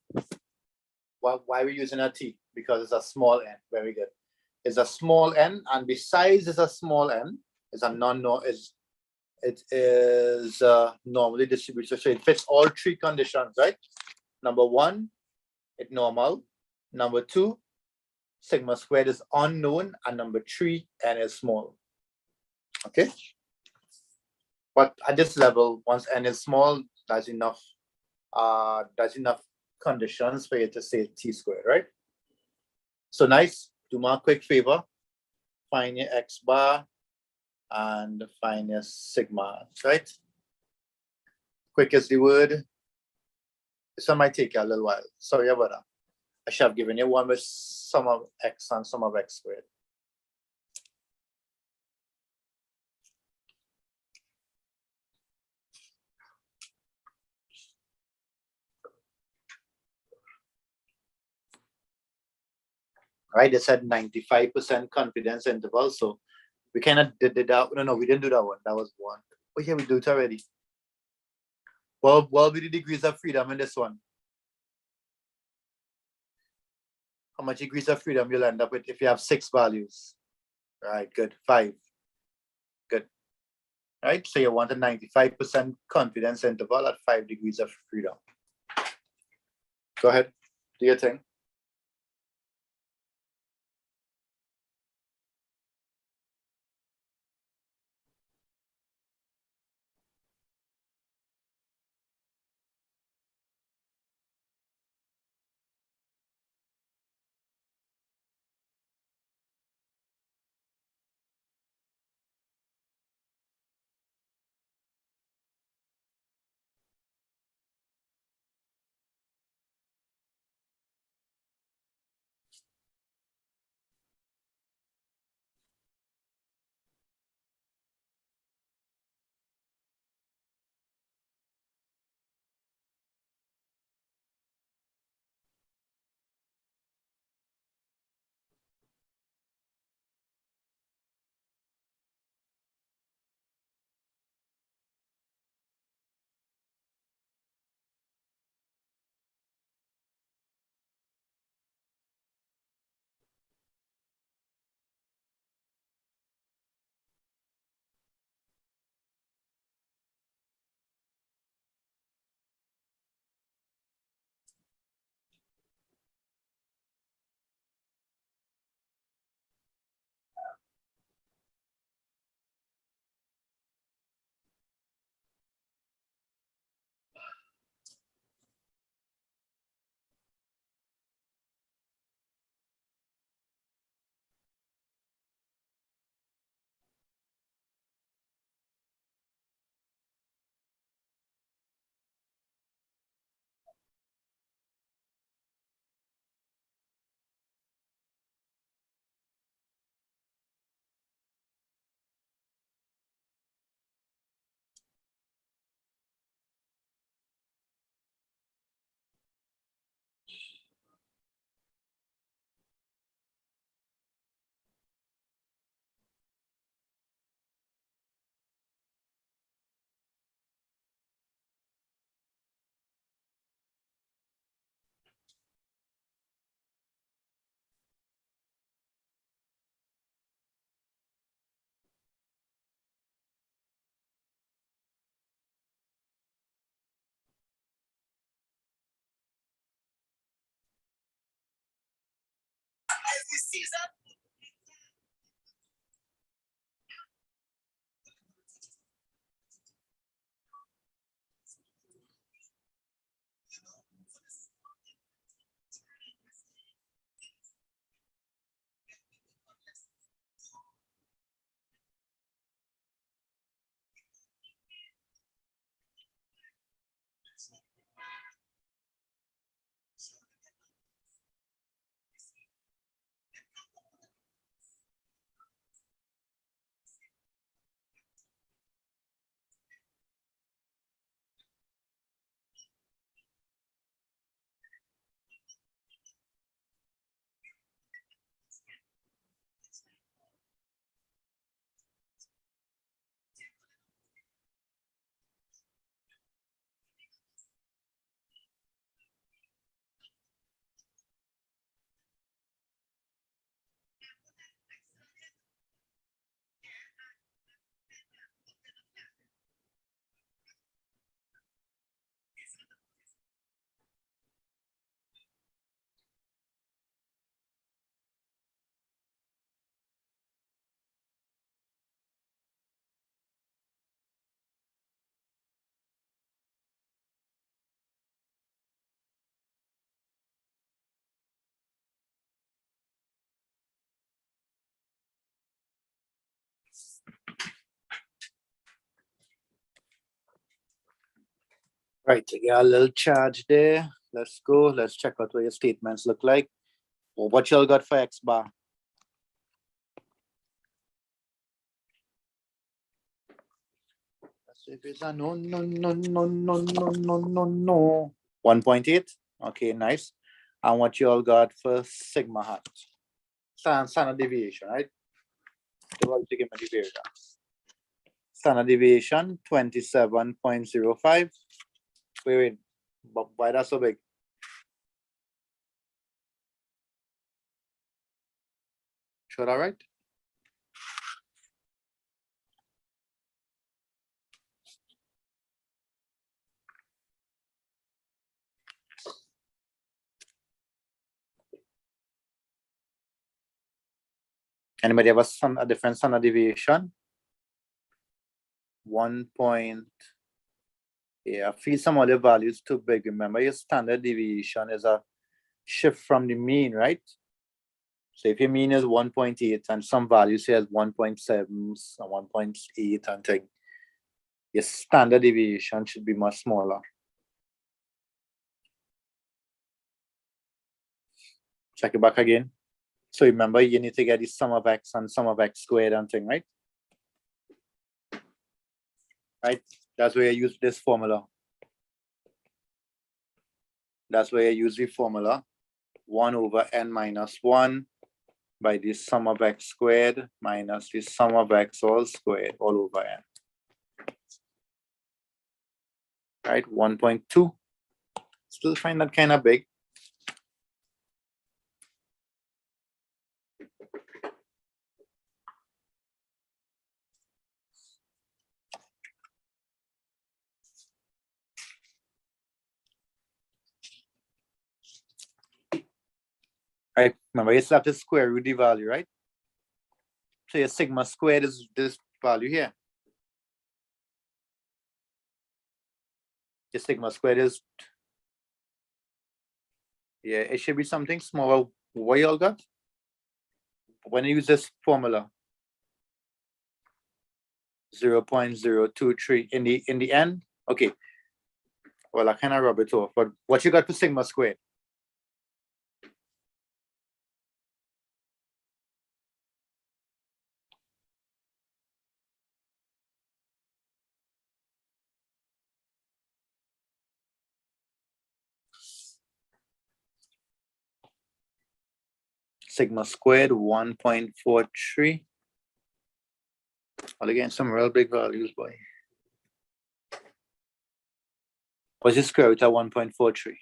Why are we using a T? Because it's a small n. Very good. It's a small n, and besides it's a small n, it's a it is normally distributed. So it fits all three conditions, right? Number one, it's normal. Number two, sigma squared is unknown. And number three, n is small. Okay. But at this level, once n is small, that's enough conditions for you to say t squared, right? So nice. Do me a quick favor. Find your x bar and find your sigma, right? Quick as the word. This one might take you a little while. Sorry about that. I should have given you one with sum of x and sum of x squared. Right, it said 95% confidence interval. So we kind of did that. No, we didn't do that one. That was one. Oh yeah, we do it already. Well, what will be the degrees of freedom in this one? How much degrees of freedom you'll end up with if you have 6 values? Right, good. 5. Good. Right, so you want a 95% confidence interval at 5 degrees of freedom. Go ahead, do your thing. Right, you got a little charge there. Let's go. Let's check out what your statements look like. Or what y'all got for X bar. If it's a no. 1.8. Okay, nice. And what you all got for sigma hat? Standard deviation, right? Standard deviation 27.05. Wait, but why that's so big? Sure, all right. Anybody have a different standard deviation? 1 point. Yeah, feel some other values too big. Remember, your standard deviation is a shift from the mean, right? So if your mean is 1.8 and some value says 1.7 or 1.8 and thing, your standard deviation should be much smaller. Check it back again. So remember, you need to get the sum of x and sum of x squared and thing, right? Right? That's where you use this formula. That's where you use the formula 1 over n minus 1 by the sum of x squared minus the sum of x all squared all over n. Right? 1.2. Still find that kind of big. Right? Remember, you still have to square root the value, right? So your sigma squared is this value here. Your sigma squared is, yeah, it should be something smaller. What you all got? When you use this formula, 0.023 in the end. Okay. Well, I kind of rub it off, but what you got for sigma squared? Sigma squared 1.43. Well, again, some real big values, boy. What's the square root of 1.43?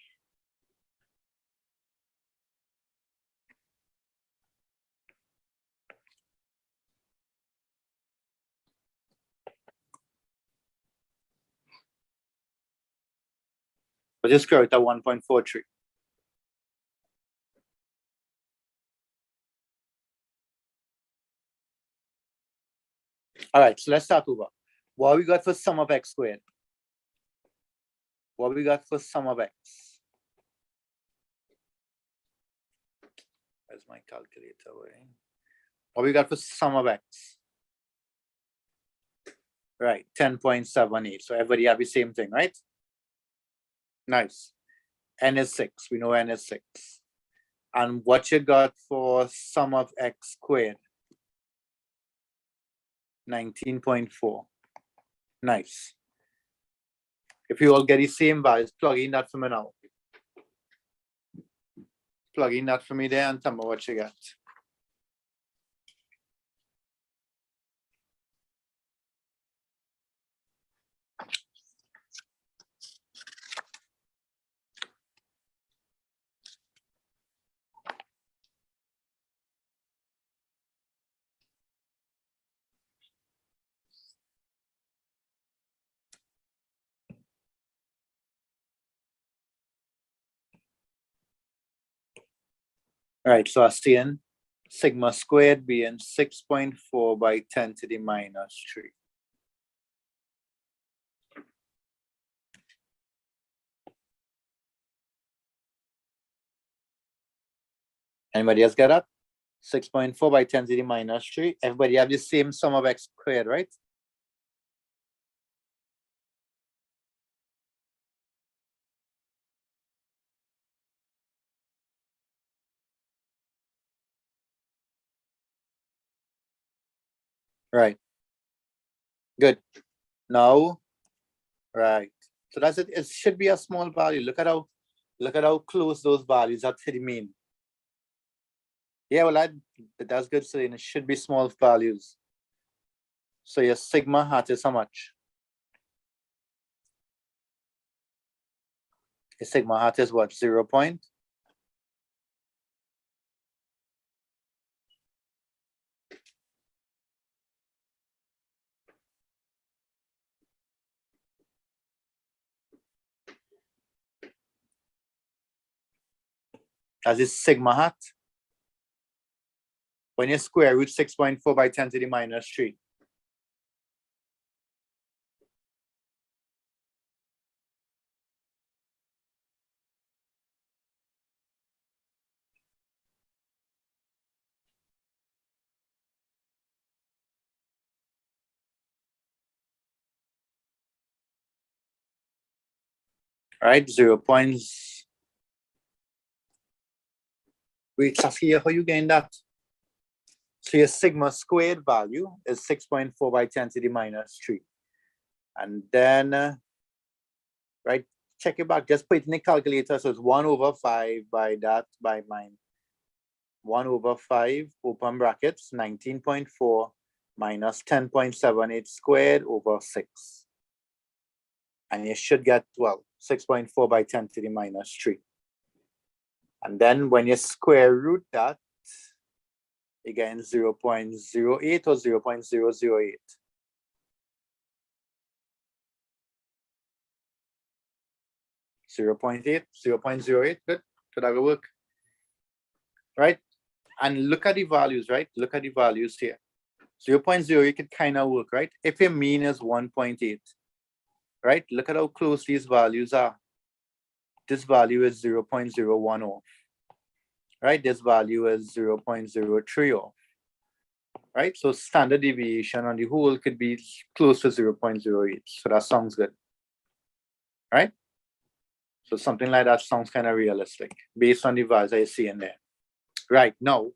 What's the square root of 1.43? All right, so let's start over. What we got for sum of x squared? What we got for sum of x? Where's my calculator? What we got for sum of x? Right, 10.78. So everybody have the same thing, right? Nice. N is 6. We know n is 6. And what you got for sum of x squared? 19.4. Nice. If you all get the same values, plug in that for me now. Plug in that for me there and tell me what you got. All right, so I'm seeing sigma squared being 6.4 by 10 to the minus 3. Anybody else get that? 6.4 by 10 to the minus 3. Everybody have the same sum of x squared, right? Right. Good. Now, right. So that's it. It should be a small value. Look at how close those values are to the mean. Yeah, well, that's good. So it should be small values. So your sigma hat is how much? Your sigma hat is what? 0 point? As is sigma hat. When you square root 6.4 by 10 to the minus 3. Right, 0 points. Wait, Saskia, how you getting that? So your sigma squared value is 6.4 by 10 to the minus 3. And then, right, check it back. Just put it in the calculator. So it's 1 over 5 by that by mine. 1 over 5, open brackets, 19.4 minus 10.78 squared over 6. And you should get, well, 6.4 by 10 to the minus 3. And then when you square root that, again, 0.08 or 0.008. 0.8, 0.08, good, could that work? Right, and look at the values, right? Look at the values here. 0.08 could kind of work, right? If your mean is 1.8, right? Look at how close these values are. This value is 0.01 off, right? This value is 0.03 off, right? So standard deviation on the whole could be close to 0.08. So that sounds good, right? So something like that sounds kind of realistic based on the values I see in there. Right, now,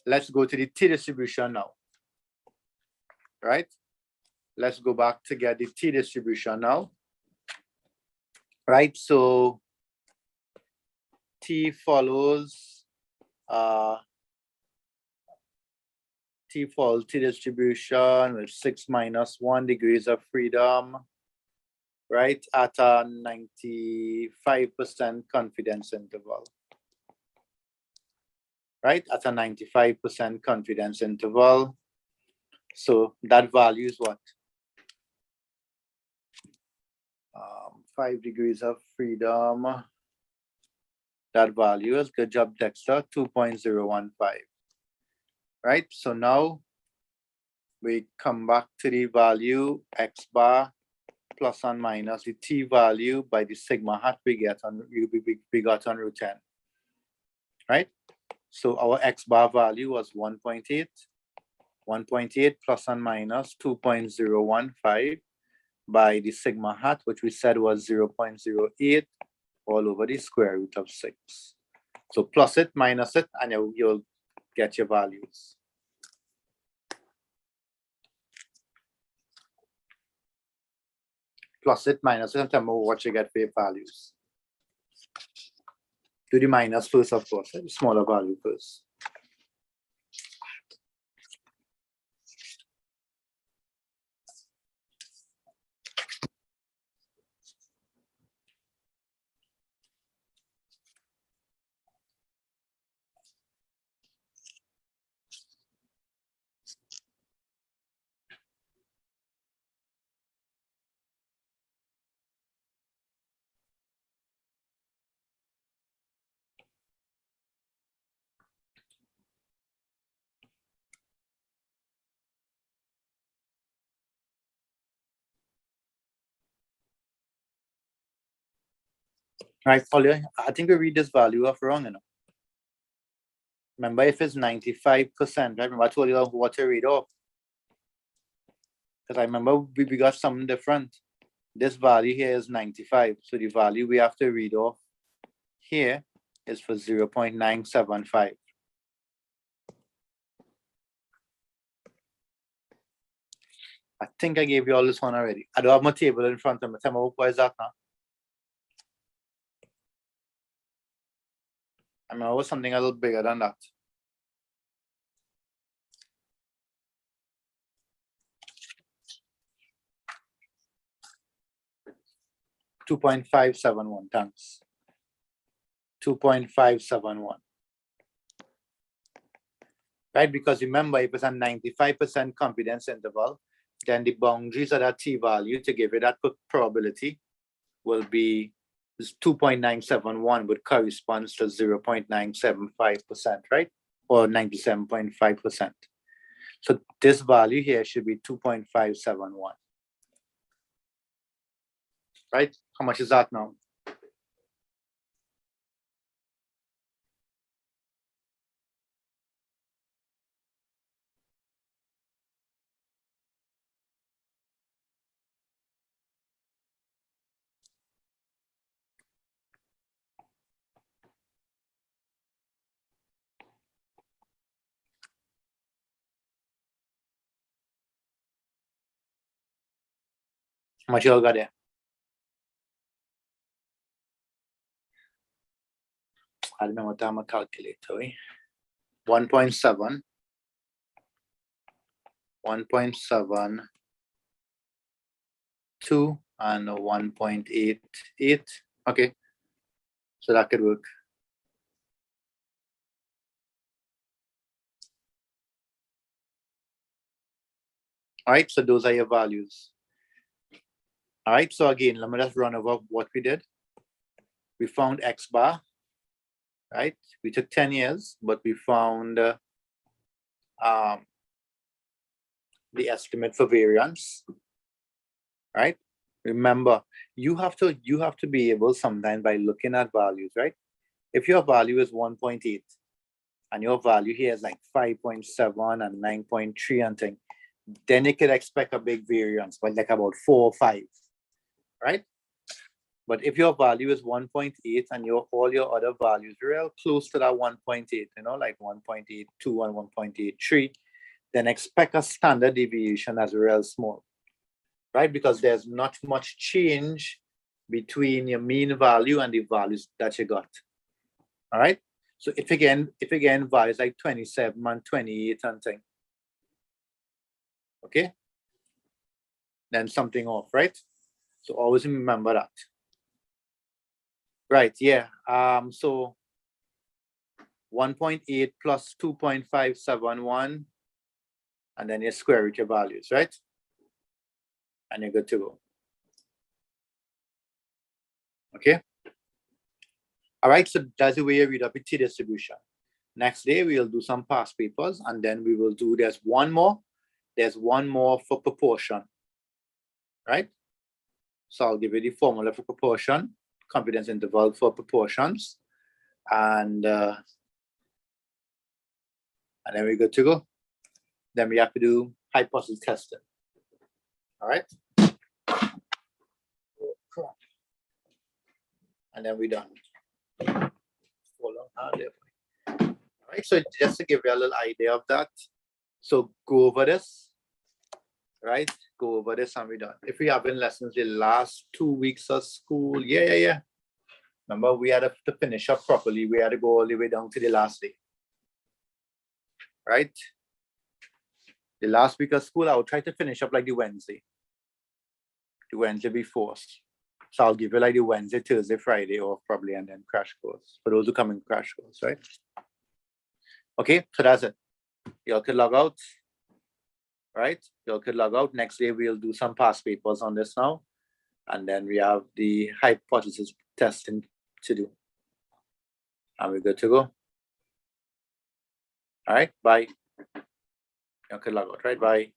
let's go to the t-distribution now, right? Let's go back to get the t-distribution now, right? So t follows t-distribution with 6 minus 1 degrees of freedom, right, at a 95% confidence interval, right, at a 95% confidence interval. So that value is what? 5 degrees of freedom. That value is, good job, Dexter, 2.015. Right, so now we come back to the value x bar plus and minus the t value by the sigma hat we got on root 10, right? So our x bar value was 1.8, 1.8 plus and minus 2.015 by the sigma hat, which we said was 0.08 all over the square root of 6. So plus it, minus it, and you'll get your values. Plus it, minus it, and tell me what you get for your values. Do the minus first, of course, the smaller value first. Right, Polly, I think we read this value off wrong, you know. Remember, if it's 95%, right? Remember I told you what to read off. Because I remember we got something different. This value here is 95. So the value we have to read off here is for 0.975. I think I gave you all this one already. I don't have my table in front of me. Tell me what is that now? I mean, it was something a little bigger than that. $2.571, thanks. 2.571. Right, because remember, if it's a 95% confidence interval, then the boundaries of that t-value to give it that probability will be 2.971, which corresponds to 0.975%, right? Or 97.5%. So this value here should be 2.571. Right? How much is that now? How much you all got there? I don't know what I'm a calculator. 1.7, 1.72, and 1.88. Okay, so that could work. All right, so those are your values. All right, so again, let me just run over what we did. We found X bar, right? We took 10 years, but we found the estimate for variance, right? Remember, you have to be able sometimes by looking at values, right? If your value is 1.8 and your value here is like 5.7 and 9.3 and thing, then you could expect a big variance, but like about 4 or 5, right? But if your value is 1.8 and all your other values real close to that 1.8, you know, like 1.82 and 1.83, then expect a standard deviation as real small, right? Because there's not much change between your mean value and the values that you got. All right. So if again values like 27 and 28 and thing, okay, then something off, right? So always remember that. Right, yeah. So 1.8 plus 2.571, and then you square root your values, right? And you're good to go. Okay. All right, so that's the way you read up a t-distribution. Next day, we'll do some past papers, and then we will do, there's one more for proportion, right? So I'll give you the formula for proportion, confidence interval for proportions, and then we're good to go. Then we have to do hypothesis testing. All right. And then we're done. All right, so just to give you a little idea of that, so go over this, right? Go over this and we're done. If we have been lessons the last 2 weeks of school, yeah. Remember, we had to finish up properly. We had to go all the way down to the last day, right? The last week of school, I'll try to finish up like the Wednesday before. So I'll give you like the Wednesday, Thursday, Friday off probably, and then crash course for those who come in crash course, right? Okay, so that's it. Y'all could log out, right? Y'all could log out. Next day, we'll do some past papers on this now. And then we have the hypothesis testing to do. And we're good to go. All right, bye. Y'all could log out, right? Bye.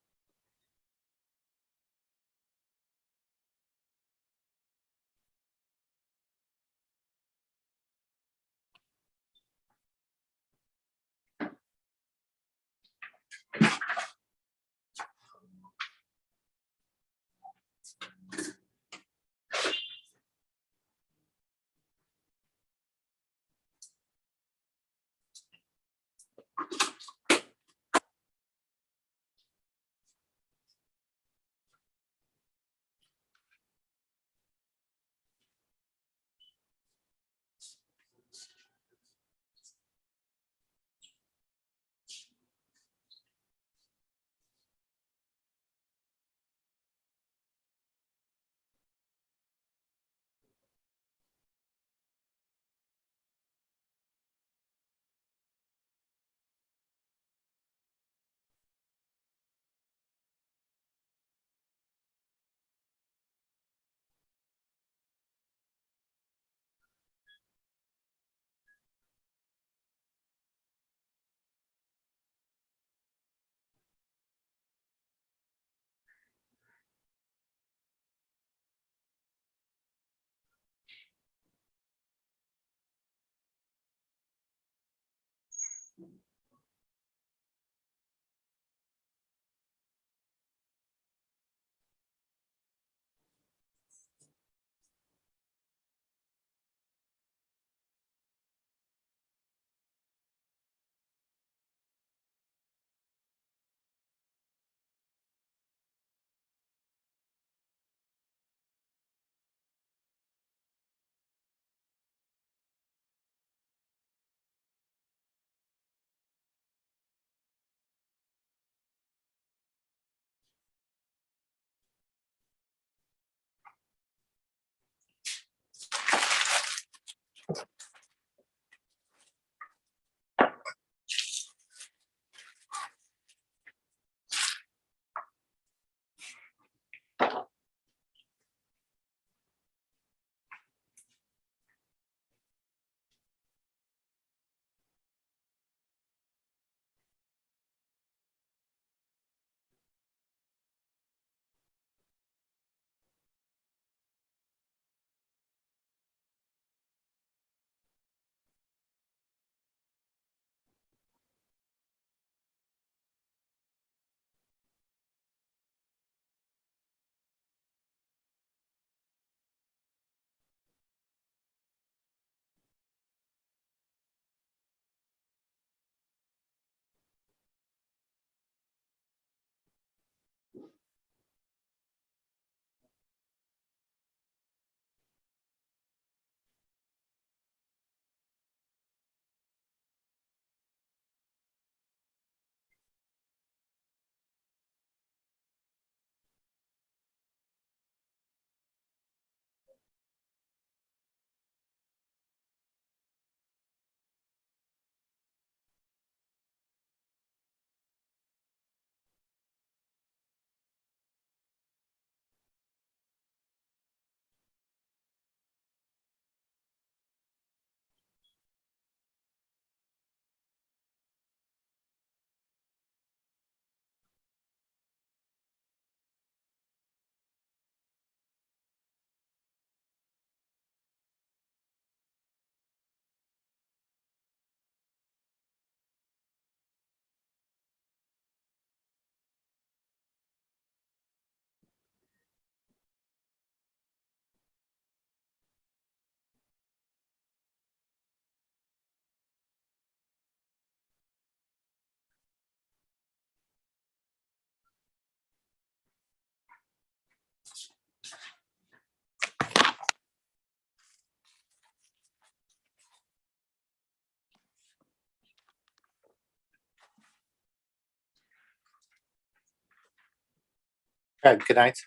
Right, good night.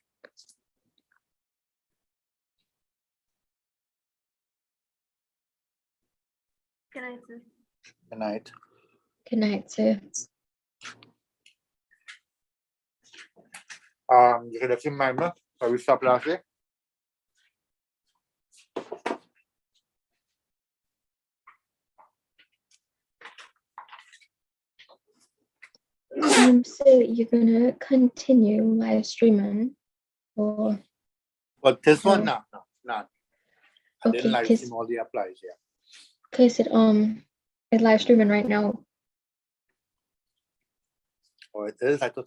Good night, sir. Good night. Good night, sir. You should have seen my map. Where we stopped last week. So you're gonna continue live streaming, or But this one, No. no. I didn't Okay, live 'cause- stream all the applies, yeah. cause it's live streaming right now. Or it is, I thought